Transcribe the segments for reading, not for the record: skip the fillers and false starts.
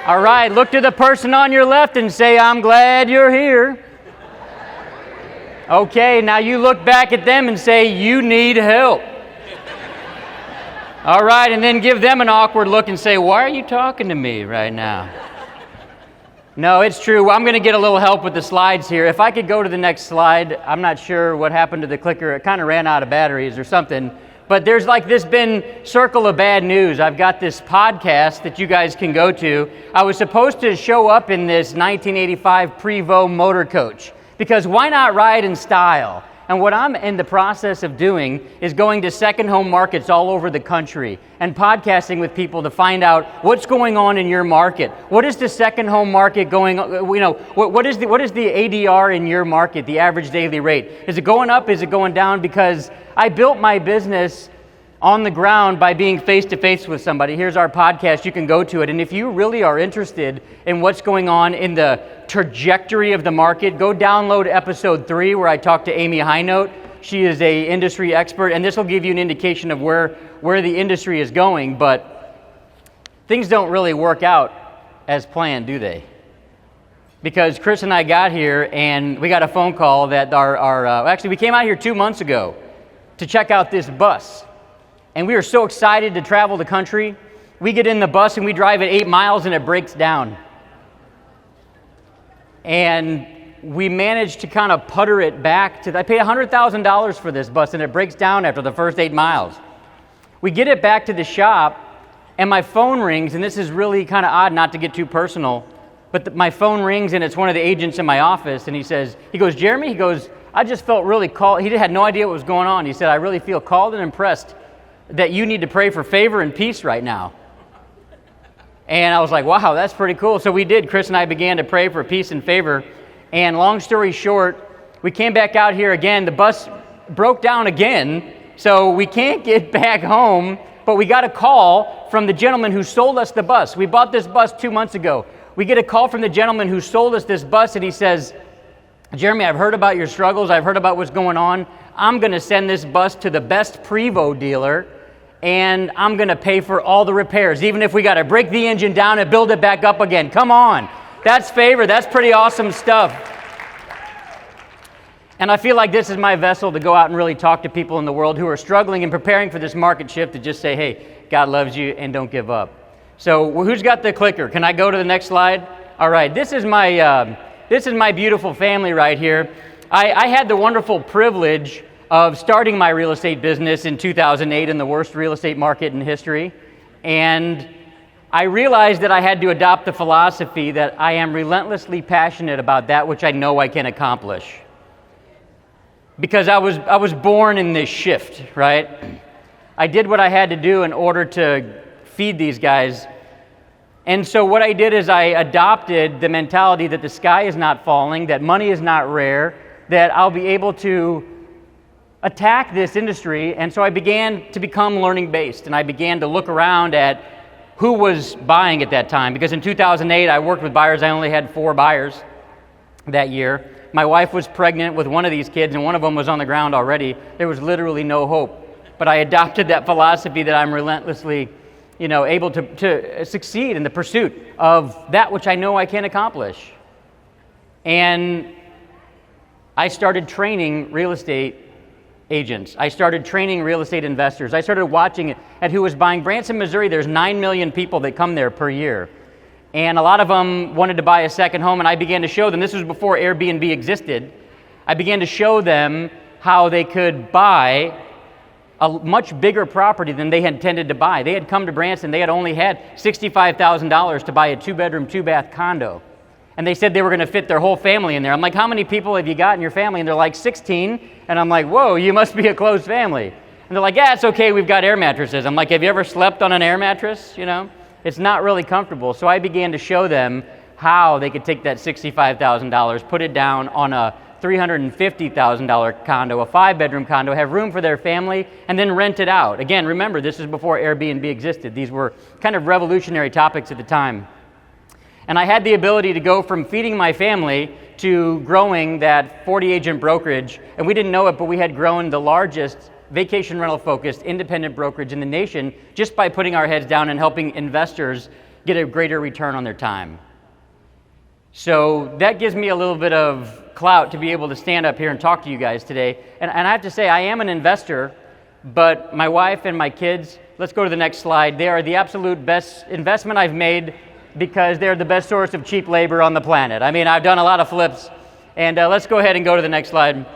All right, look to the person on your left and say, I'm glad you're here. Okay, now you look back at them and say, you need help. All right, and then give them an awkward look and say, why are you talking to me right now? No, it's true. I'm going to get a little help with the slides here. If I could go to the next slide. I'm not sure what happened to the clicker. It kind of ran out of batteries or something. But there's like this bin circle of bad news. I've got this podcast that you guys can go to. I was supposed to show up in this 1985 Prevost motor coach because why not ride in style? And what I'm in the process of doing is going to second home markets all over the country and podcasting with people to find out what's going on in your market. What is the second home market going on? What is the ADR in your market, the average daily rate? Is it going up? Is it going down? Because I built my business on the ground by being face-to-face with somebody. Here's our podcast. You can go to it. And if you really are interested in what's going on in the trajectory of the market, go download episode 3 where I talked to Amy Highnote. She is an industry expert, and this will give you an indication of where the industry is going. But things don't really work out as planned, do they? Because Chris and I got here, and we got a phone call that actually we came out here 2 months ago to check out this bus. And we were so excited to travel the country. We get in the bus and we drive it 8 miles and it breaks down. And we managed to kind of putter it back to, I paid $100,000 for this bus and it breaks down after the first 8 miles. We get it back to the shop and my phone rings, and this is really kind of odd not to get too personal, but my phone rings and it's one of the agents in my office, and he goes, Jeramie, he goes, I just felt really called. He had no idea what was going on. He said, I really feel called and impressed that you need to pray for favor and peace right now. And I was like, wow, that's pretty cool. So we did. Chris and I began to pray for peace and favor. And long story short, we came back out here again. The bus broke down again, so we can't get back home. But we got a call from the gentleman who sold us the bus. We bought this bus 2 months ago. We get a call from the gentleman who sold us this bus, and he says, Jeramie, I've heard about your struggles. I've heard about what's going on. I'm going to send this bus to the best Prevost dealer, and I'm going to pay for all the repairs, even if we got to break the engine down and build it back up again. Come on. That's favor. That's pretty awesome stuff. And I feel like this is my vessel to go out and really talk to people in the world who are struggling and preparing for this market shift, to just say, hey, God loves you and don't give up. So who's got the clicker? Can I go to the next slide? All right. This is my beautiful family right here. I had the wonderful privilege of starting my real estate business in 2008 in the worst real estate market in history. And I realized that I had to adopt the philosophy that I am relentlessly passionate about that which I know I can accomplish. Because I was born in this shift, right? I did what I had to do in order to feed these guys. And so what I did is I adopted the mentality that the sky is not falling, that money is not rare, that I'll be able to attack this industry. And so I began to become learning-based, and I began to look around at who was buying at that time. Because in 2008, I worked with buyers. I only had 4 buyers that year. My wife was pregnant with one of these kids, and one of them was on the ground already. There was literally no hope. But I adopted that philosophy that I'm relentlessly, able to succeed in the pursuit of that which I know I can accomplish. And I started training real estate agents. I started training real estate investors. I started watching at who was buying. Branson, Missouri, there's 9 million people that come there per year. And a lot of them wanted to buy a second home, and I began to show them, this was before Airbnb existed, I began to show them how they could buy a much bigger property than they had intended to buy. They had come to Branson, they had only had $65,000 to buy a 2-bedroom, 2-bath condo. And they said they were going to fit their whole family in there. I'm like, how many people have you got in your family? And they're like, 16. And I'm like, whoa, you must be a close family. And they're like, yeah, it's okay, we've got air mattresses. I'm like, have you ever slept on an air mattress? It's not really comfortable. So I began to show them how they could take that $65,000, put it down on a $350,000 condo, a 5-bedroom condo, have room for their family, and then rent it out. Again, remember, this is before Airbnb existed. These were kind of revolutionary topics at the time. And I had the ability to go from feeding my family to growing that 40-agent brokerage. And we didn't know it, but we had grown the largest vacation rental-focused independent brokerage in the nation just by putting our heads down and helping investors get a greater return on their time. So that gives me a little bit of clout to be able to stand up here and talk to you guys today. And I have to say, I am an investor, but my wife and my kids, let's go to the next slide, they are the absolute best investment I've made because they're the best source of cheap labor on the planet. I mean, I've done a lot of flips. And let's go ahead and go to the next slide.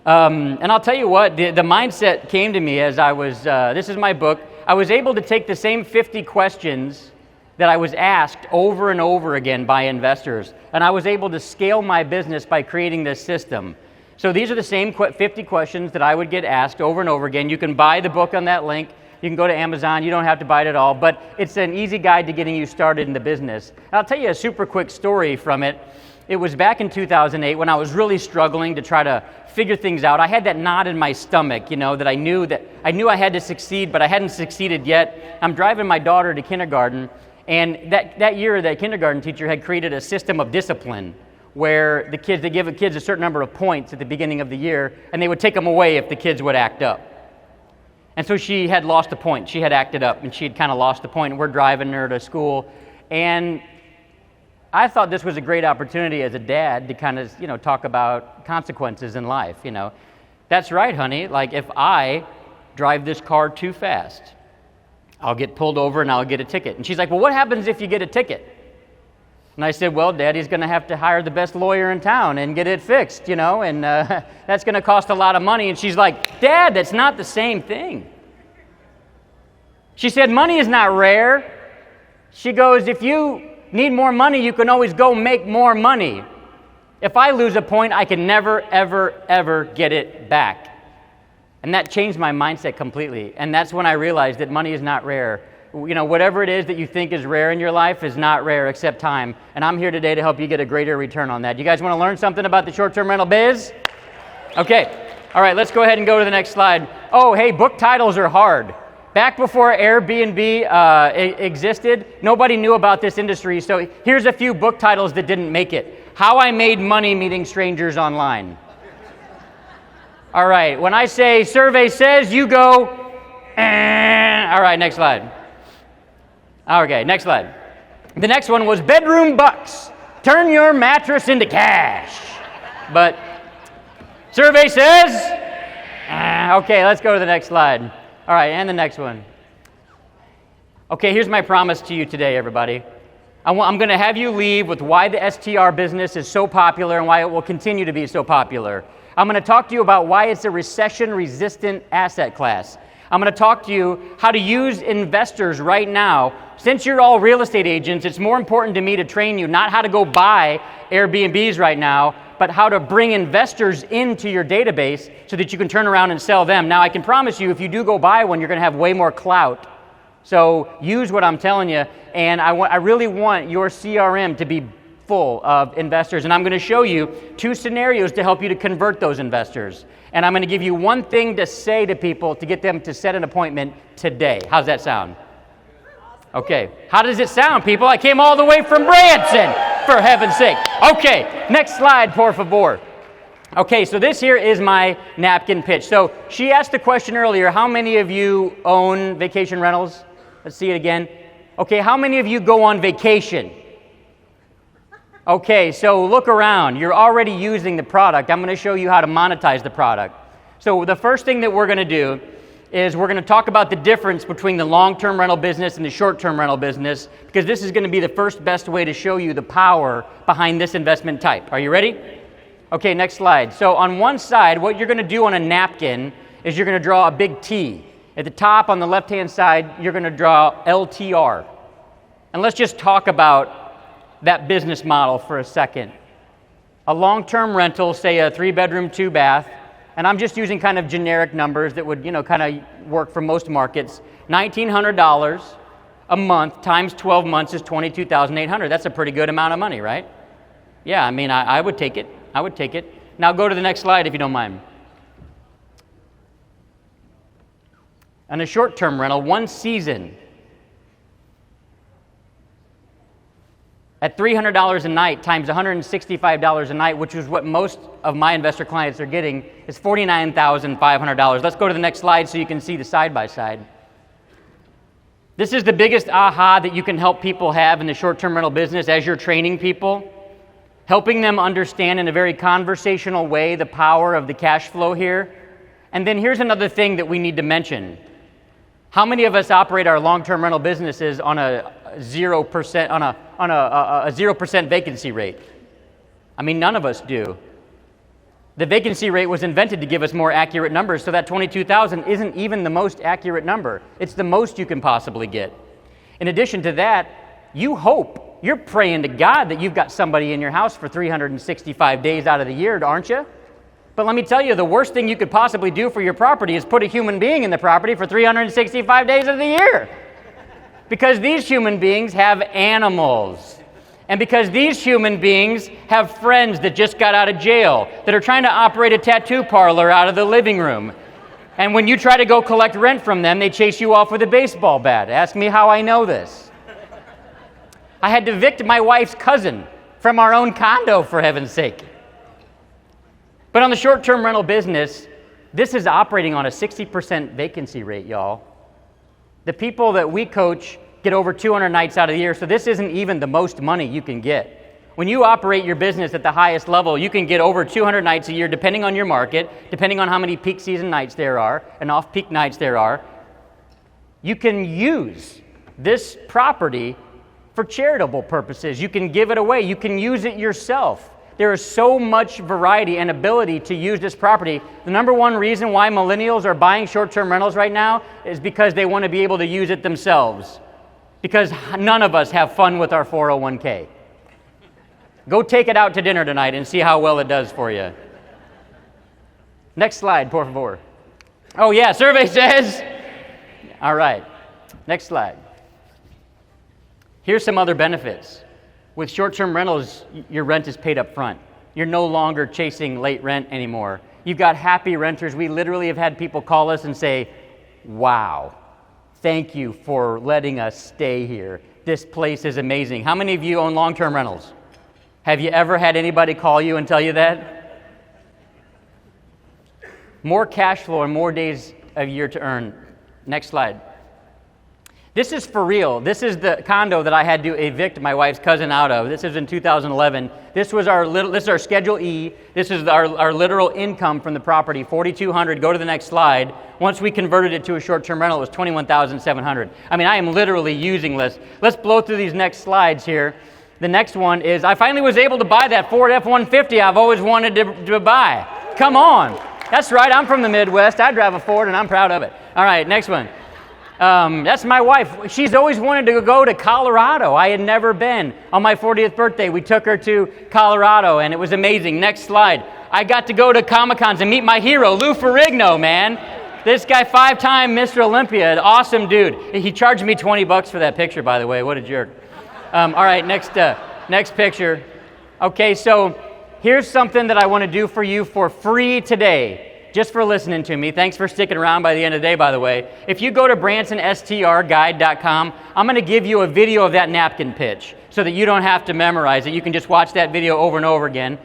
And I'll tell you what, the mindset came to me as I was, this is my book, I was able to take the same 50 questions that I was asked over and over again by investors, and I was able to scale my business by creating this system. So these are the same 50 questions that I would get asked over and over again. You can buy the book on that link. You can go to Amazon. You don't have to buy it at all, but it's an easy guide to getting you started in the business. And I'll tell you a super quick story from it. It was back in 2008 when I was really struggling to try to figure things out. I had that knot in my stomach, that I knew I had to succeed, but I hadn't succeeded yet. I'm driving my daughter to kindergarten, and that year, that kindergarten teacher had created a system of discipline where they give the kids a certain number of points at the beginning of the year, and they would take them away if the kids would act up. And so she had lost a point. She had acted up, and she had kind of lost a point, and we're driving her to school. And I thought this was a great opportunity as a dad to kind of, talk about consequences in life, That's right, honey. Like, if I drive this car too fast, I'll get pulled over and I'll get a ticket. And she's like, well, what happens if you get a ticket? And I said, well, Daddy's going to have to hire the best lawyer in town and get it fixed, and that's going to cost a lot of money. And she's like, Dad, that's not the same thing. She said, money is not rare. She goes, if you need more money, you can always go make more money. If I lose a point, I can never, ever, ever get it back. And that changed my mindset completely. And that's when I realized that money is not rare. Whatever it is that you think is rare in your life is not rare except time. And I'm here today to help you get a greater return on that. You guys want to learn something about the short-term rental biz? Okay. All right, let's go ahead and go to the next slide. Oh, hey, book titles are hard. Back before Airbnb existed, nobody knew about this industry. So here's a few book titles that didn't make it. How I Made Money Meeting Strangers Online. All right, when I say survey says, you go, all right, next slide. Okay, next slide. The next one was Bedroom Bucks. Turn your mattress into cash. But survey says, okay, let's go to the next slide. All right, and the next one. Okay, here's my promise to you today, everybody. I'm going to have you leave with why the STR business is so popular and why it will continue to be so popular. I'm going to talk to you about why it's a recession-resistant asset class. I'm going to talk to you how to use investors right now. Since you're all real estate agents, it's more important to me to train you not how to go buy Airbnbs right now, but how to bring investors into your database so that you can turn around and sell them. Now, I can promise you, if you do go buy one, you're going to have way more clout. So use what I'm telling you, and I really want your CRM to be full of investors, and I'm going to show you 2 scenarios to help you to convert those investors. And I'm going to give you one thing to say to people to get them to set an appointment today. How's that sound? Okay. How does it sound, people? I came all the way from Branson, for heaven's sake. Okay, next slide, por favor. Okay, so this here is my napkin pitch. So she asked the question earlier, how many of you own vacation rentals? Let's see it again. Okay, how many of you go on vacation? Okay, so look around. You're already using the product. I'm going to show you how to monetize the product. So the first thing that we're going to do is we're going to talk about the difference between the long-term rental business and the short-term rental business, because this is going to be the first best way to show you the power behind this investment type. Are you ready? Okay, next slide. So on one side, what you're going to do on a napkin is you're going to draw a big T. At the top on the left-hand side, you're going to draw LTR. And let's just talk about that business model for a second. A long-term rental, say a 3-bedroom, 2-bath, and I'm just using kind of generic numbers that would, kind of work for most markets. $1,900 a month times 12 months is $22,800. That's a pretty good amount of money, right? Yeah, I mean, I would take it. I would take it. Now go to the next slide if you don't mind. On a short-term rental, 1 season, at $300 a night times $165 a night, which is what most of my investor clients are getting, is $49,500. Let's go to the next slide so you can see the side-by-side. This is the biggest aha that you can help people have in the short-term rental business as you're training people, helping them understand in a very conversational way the power of the cash flow here. And then here's another thing that we need to mention. How many of us operate our long-term rental businesses on a 0% on a 0% vacancy rate? I mean, none of us do. The vacancy rate was invented to give us more accurate numbers, so that 22,000 isn't even the most accurate number. It's the most you can possibly get. In addition to that, you're praying to God that you've got somebody in your house for 365 days out of the year, aren't you? But let me tell you, the worst thing you could possibly do for your property is put a human being in the property for 365 days of the year. Because these human beings have animals. And because these human beings have friends that just got out of jail, that are trying to operate a tattoo parlor out of the living room. And when you try to go collect rent from them, they chase you off with a baseball bat. Ask me how I know this. I had to evict my wife's cousin from our own condo, for heaven's sake. But on the short-term rental business, this is operating on a 60% vacancy rate, y'all. The people that we coach get over 200 nights out of the year, so this isn't even the most money you can get. When you operate your business at the highest level, you can get over 200 nights a year, depending on your market, depending on how many peak season nights there are and off-peak nights there are. You can use this property for charitable purposes. You can give it away. You can use it yourself. There is so much variety and ability to use this property. The number one reason why millennials are buying short-term rentals right now is because they want to be able to use it themselves. Because none of us have fun with our 401k. Go take it out to dinner tonight and see how well it does for you. Next slide, por favor. Oh yeah, survey says. All right, next slide. Here's some other benefits. With short-term rentals, your rent is paid up front. You're no longer chasing late rent anymore. You've got happy renters. We literally have had people call us and say, wow, thank you for letting us stay here. This place is amazing. How many of you own long-term rentals? Have you ever had anybody call you and tell you that? More cash flow and more days a year to earn. Next slide. This is for real. This is the condo that I had to evict my wife's cousin out of. This is in 2011. This is our Schedule E. This is our literal income from the property, $4,200. Go to the next slide. Once we converted it to a short-term rental, it was $21,700. I mean, I am literally using this. Let's blow through these next slides here. The next one is, I finally was able to buy that Ford F-150 I've always wanted to buy. Come on. That's right. I'm from the Midwest. I drive a Ford, and I'm proud of it. All right, next one. That's my wife. She's always wanted to go to Colorado. I had never been. On my 40th birthday, we took her to Colorado, and it was amazing. Next slide. I got to go to Comic-Cons and meet my hero, Lou Ferrigno, man. This guy, 5-time Mr. Olympia, an awesome dude. He charged me $20 for that picture, by the way. What a jerk. All right, next picture. Okay, so here's something that I want to do for you for free today. Just for listening to me. Thanks for sticking around by the end of the day, by the way. If you go to bransonstrguide.com, I'm going to give you a video of that napkin pitch so that you don't have to memorize it. You can just watch that video over and over again.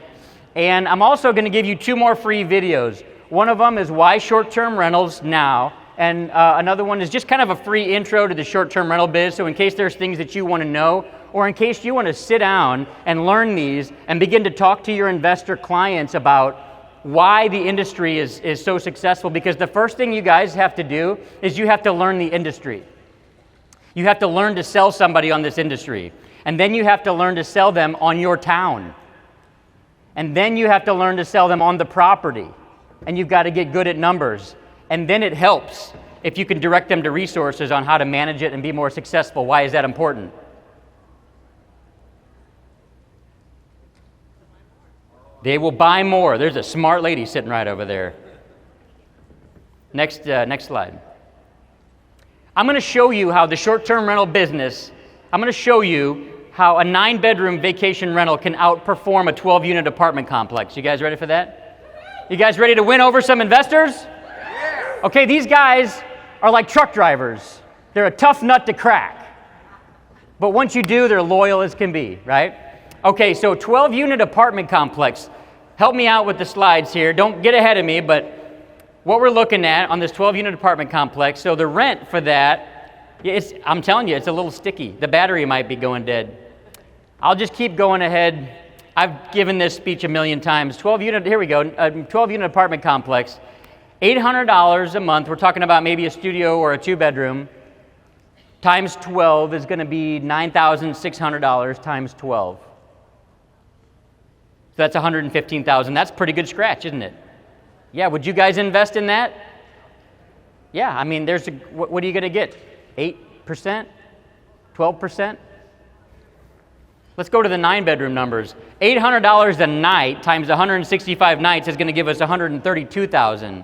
And I'm also going to give you 2 more free videos. One of them is why short-term rentals now, and another one is just kind of a free intro to the short-term rental biz, so in case there's things that you want to know, or in case you want to sit down and learn these and begin to talk to your investor clients about why the industry is so successful, because the first thing you guys have to do is you have to learn the industry. You have to learn to sell somebody on this industry. And then you have to learn to sell them on your town. And then you have to learn to sell them on the property. And you've got to get good at numbers. And then it helps if you can direct them to resources on how to manage it and be more successful. Why is that important? They will buy more. There's a smart lady sitting right over there. Next slide. I'm going to show you how the short-term rental business, I'm going to show you how a 9-bedroom vacation rental can outperform a 12-unit apartment complex. You guys ready for that? You guys ready to win over some investors? Okay, these guys are like truck drivers. They're a tough nut to crack. But once you do, they're loyal as can be, right? Okay, so 12-unit apartment complex. Help me out with the slides here. Don't get ahead of me, but what we're looking at on this 12-unit apartment complex, so the rent for that, I'm telling you, it's a little sticky. The battery might be going dead. I'll just keep going ahead. I've given this speech a million times. 12-unit, here we go, a 12-unit apartment complex. $800 a month, we're talking about maybe a studio or a two-bedroom, times 12 is going to be $9,600 times 12. So that's $115,000. That's pretty good scratch, isn't it? Yeah, would you guys invest in that? Yeah, I mean, what are you going to get? 8%? 12%? Let's go to the 9-bedroom numbers. $800 a night times 165 nights is going to give us $132,000.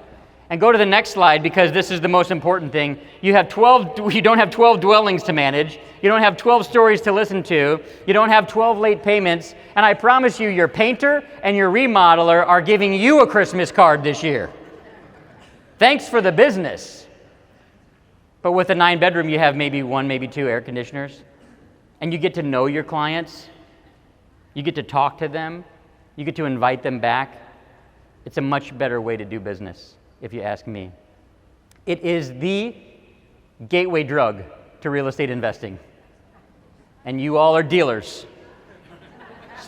And go to the next slide, because this is the most important thing. You don't have 12 dwellings to manage. You don't have 12 stories to listen to. You don't have 12 late payments. And I promise you, your painter and your remodeler are giving you a Christmas card this year. Thanks for the business. But with a 9-bedroom, you have maybe 1, maybe 2 air conditioners. And you get to know your clients. You get to talk to them. You get to invite them back. It's a much better way to do business, if you ask me. It is the gateway drug to real estate investing. And you all are dealers.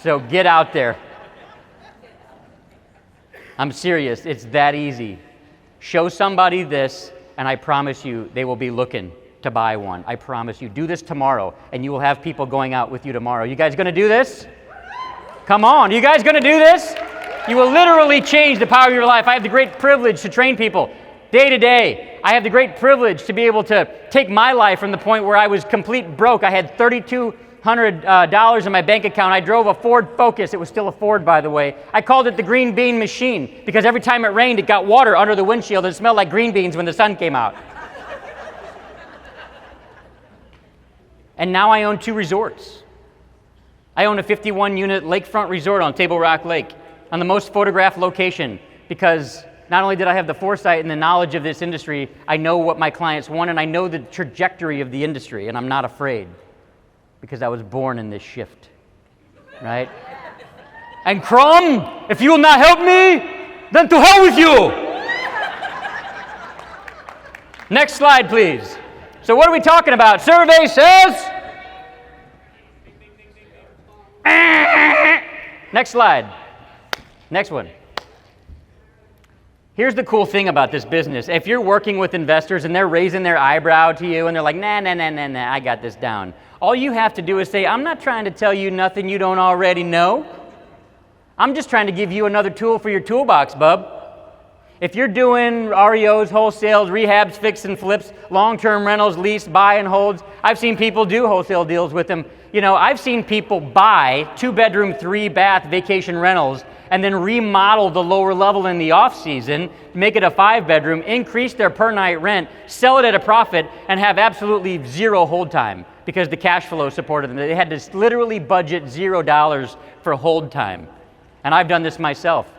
So get out there. I'm serious. It's that easy. Show somebody this, and I promise you they will be looking to buy one. I promise you. Do this tomorrow, and you will have people going out with you tomorrow. You guys going to do this? Come on. You guys going to do this? You will literally change the power of your life. I have the great privilege to train people day to day. I have the great privilege to be able to take my life from the point where I was complete broke. I had $3,200 in my bank account. I drove a Ford Focus. It was still a Ford, by the way. I called it the green bean machine because every time it rained, it got water under the windshield and it smelled like green beans when the sun came out. And now I own 2 resorts. I own a 51-unit lakefront resort on Table Rock Lake, on the most photographed location, because not only did I have the foresight and the knowledge of this industry, I know what my clients want, and I know the trajectory of the industry, and I'm not afraid, because I was born in this shift, right? And Crum, if you will not help me, then to hell with you! Next slide, please. So what are we talking about? Survey says... Next slide. Next one. Here's the cool thing about this business. If you're working with investors and they're raising their eyebrow to you and they're like, nah, I got this down. All you have to do is say, I'm not trying to tell you nothing you don't already know. I'm just trying to give you another tool for your toolbox, bub. If you're doing REOs, wholesales, rehabs, fix and flips, long-term rentals, lease, buy and holds, I've seen people do wholesale deals with them. You know, I've seen people buy 2-bedroom, 3-bath vacation rentals and then remodel the lower level in the off-season, make it a 5-bedroom, increase their per-night rent, sell it at a profit, and have absolutely zero hold time because the cash flow supported them. They had to literally budget $0 for hold time. And I've done this myself.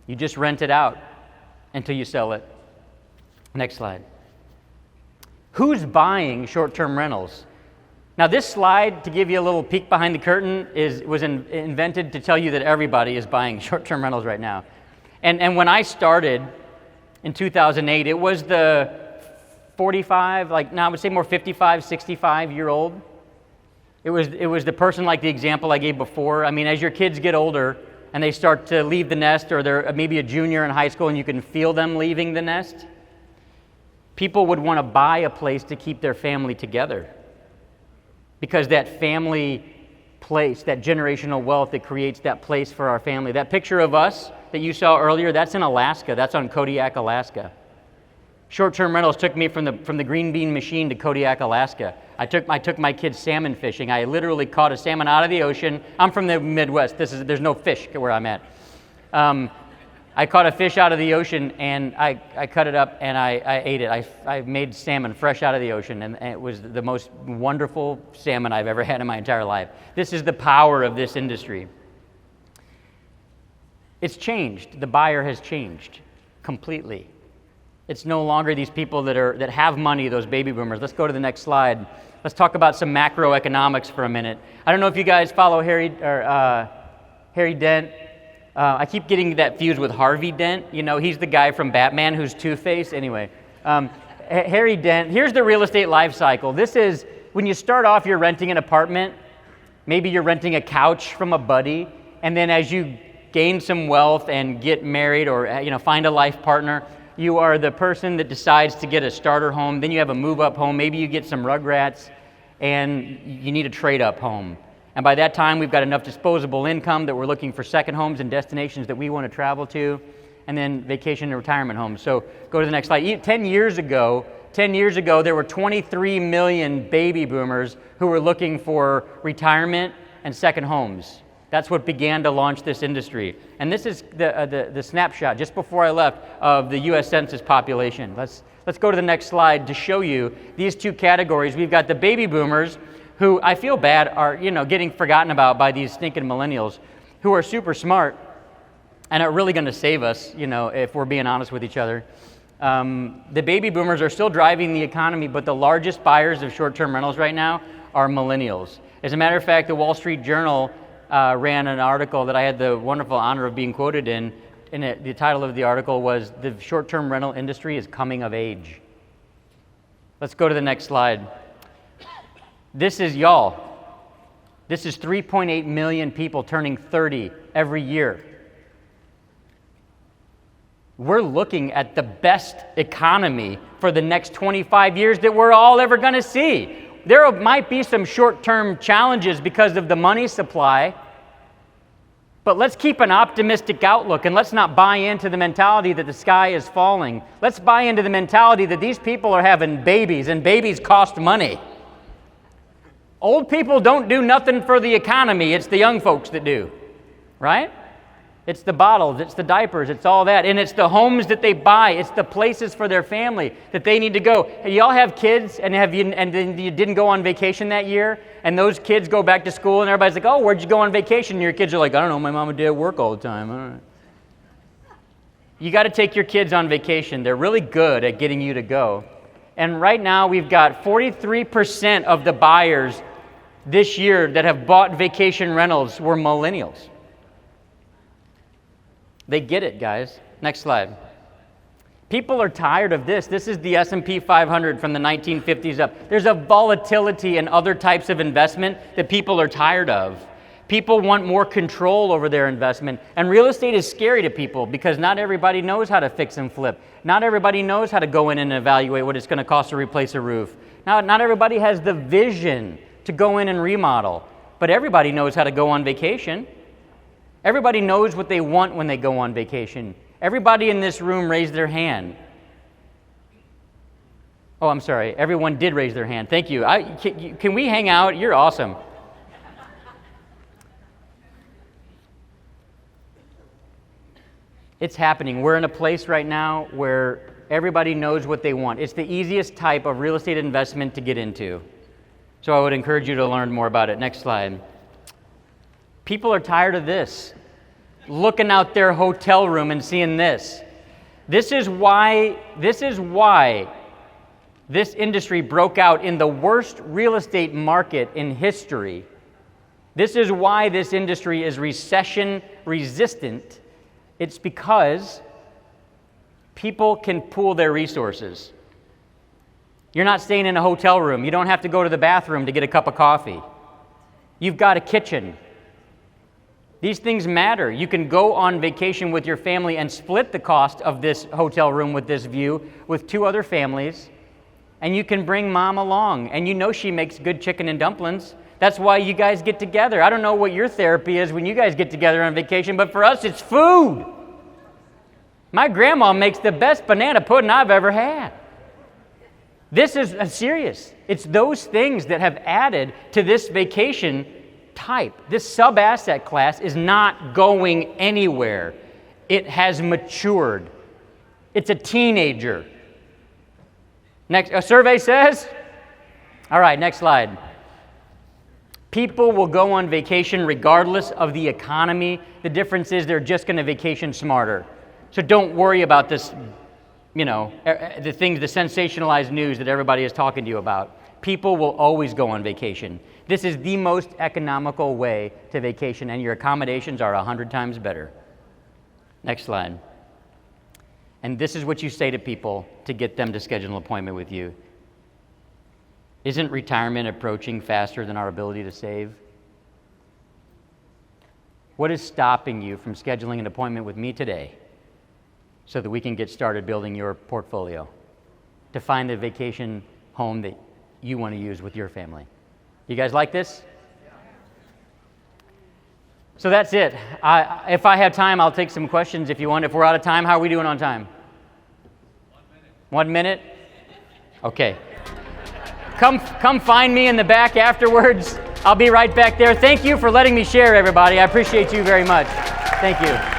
You just rent it out until you sell it. Next slide. Who's buying short-term rentals? Now this slide, to give you a little peek behind the curtain, was invented to tell you that everybody is buying short-term rentals right now. And when I started in 2008, it was the 45, I would say more 55, 65-year-old. It was the person like the example I gave before. I mean, as your kids get older and they start to leave the nest, or they're maybe a junior in high school and you can feel them leaving the nest, people would want to buy a place to keep their family together. Because that family place, that generational wealth that creates that place for our family. That picture of us that you saw earlier, that's in Alaska. That's on Kodiak, Alaska. Short-term rentals took me from the green bean machine to Kodiak, Alaska. I took my kids salmon fishing. I literally caught a salmon out of the ocean. I'm from the Midwest. There's no fish where I'm at. I caught a fish out of the ocean, and I cut it up, and I ate it. I made salmon fresh out of the ocean, and it was the most wonderful salmon I've ever had in my entire life. This is the power of this industry. It's changed. The buyer has changed completely. It's no longer these people that have money, those baby boomers. Let's go to the next slide. Let's talk about some macroeconomics for a minute. I don't know if you guys follow Harry Dent. I keep getting that fused with Harvey Dent. You know, he's the guy from Batman who's Two-Face. Anyway, Harry Dent, here's the real estate life cycle. This is when you start off, you're renting an apartment. Maybe you're renting a couch from a buddy. And then as you gain some wealth and get married or find a life partner, you are the person that decides to get a starter home. Then you have a move-up home. Maybe you get some Rugrats, and you need a trade-up home. And by that time, we've got enough disposable income that we're looking for second homes and destinations that we want to travel to, and then vacation and retirement homes. So go to the next slide. 10 years ago, there were 23 million baby boomers who were looking for retirement and second homes. That's what began to launch this industry. And this is the snapshot just before I left of the U.S. Census population. Let's go to the next slide to show you these two categories. We've got the baby boomers, who I feel bad are getting forgotten about by these stinking millennials, who are super smart and are really going to save us, if we're being honest with each other. The baby boomers are still driving the economy, but the largest buyers of short-term rentals right now are millennials. As a matter of fact, the Wall Street Journal ran an article that I had the wonderful honor of being quoted in, and the title of the article was, "The Short-Term Rental Industry is Coming of Age." Let's go to the next slide. This is y'all. This is 3.8 million people turning 30 every year. We're looking at the best economy for the next 25 years that we're all ever going to see. There might be some short-term challenges because of the money supply, but let's keep an optimistic outlook, and let's not buy into the mentality that the sky is falling. Let's buy into the mentality that these people are having babies, and babies cost money. Old people don't do nothing for the economy. It's the young folks that do, right? It's the bottles, it's the diapers, it's all that. And it's the homes that they buy. It's the places for their family that they need to go. Hey, y'all have kids, and then you didn't go on vacation that year, and those kids go back to school, and everybody's like, oh, where'd you go on vacation? And your kids are like, I don't know, my mom and dad work all the time. I don't know. You got to take your kids on vacation. They're really good at getting you to go. And right now, we've got 43% of the buyers this year that have bought vacation rentals were millennials. They get it, guys. Next slide. People are tired of this. This is the S&P 500 from the 1950s up. There's a volatility in other types of investment that people are tired of. People want more control over their investment. And real estate is scary to people because not everybody knows how to fix and flip. Not everybody knows how to go in and evaluate what it's going to cost to replace a roof. Not everybody has the vision to go in and remodel. But everybody knows how to go on vacation. Everybody knows what they want when they go on vacation. Everybody in this room raised their hand. Oh, I'm sorry. Everyone did raise their hand. Thank you. Can we hang out? You're awesome. It's happening. We're in a place right now where everybody knows what they want. It's the easiest type of real estate investment to get into. So I would encourage you to learn more about it. Next slide. People are tired of this. Looking out their hotel room and seeing this. This is why this industry broke out in the worst real estate market in history. This is why this industry is recession-resistant. It's because people can pool their resources. You're not staying in a hotel room. You don't have to go to the bathroom to get a cup of coffee. You've got a kitchen. These things matter. You can go on vacation with your family and split the cost of this hotel room with this view with two other families, and you can bring mom along, and you know she makes good chicken and dumplings. That's why you guys get together. I don't know what your therapy is when you guys get together on vacation, but for us, it's food. My grandma makes the best banana pudding I've ever had. This is serious. It's those things that have added to this vacation type. This sub-asset class is not going anywhere. It has matured. It's a teenager. Next, a survey says? All right, next slide. People will go on vacation regardless of the economy. The difference is they're just going to vacation smarter. So don't worry about this, the sensationalized news that everybody is talking to you about. People will always go on vacation. This is the most economical way to vacation, and your accommodations are 100 times better. Next slide. And this is what you say to people to get them to schedule an appointment with you. Isn't retirement approaching faster than our ability to save? What is stopping you from scheduling an appointment with me today so that we can get started building your portfolio to find the vacation home that you want to use with your family? You guys like this? So that's it. If I have time, I'll take some questions if you want. If we're out of time, how are we doing on time? 1 minute? Okay. Come find me in the back afterwards. I'll be right back there. Thank you for letting me share, everybody. I appreciate you very much. Thank you.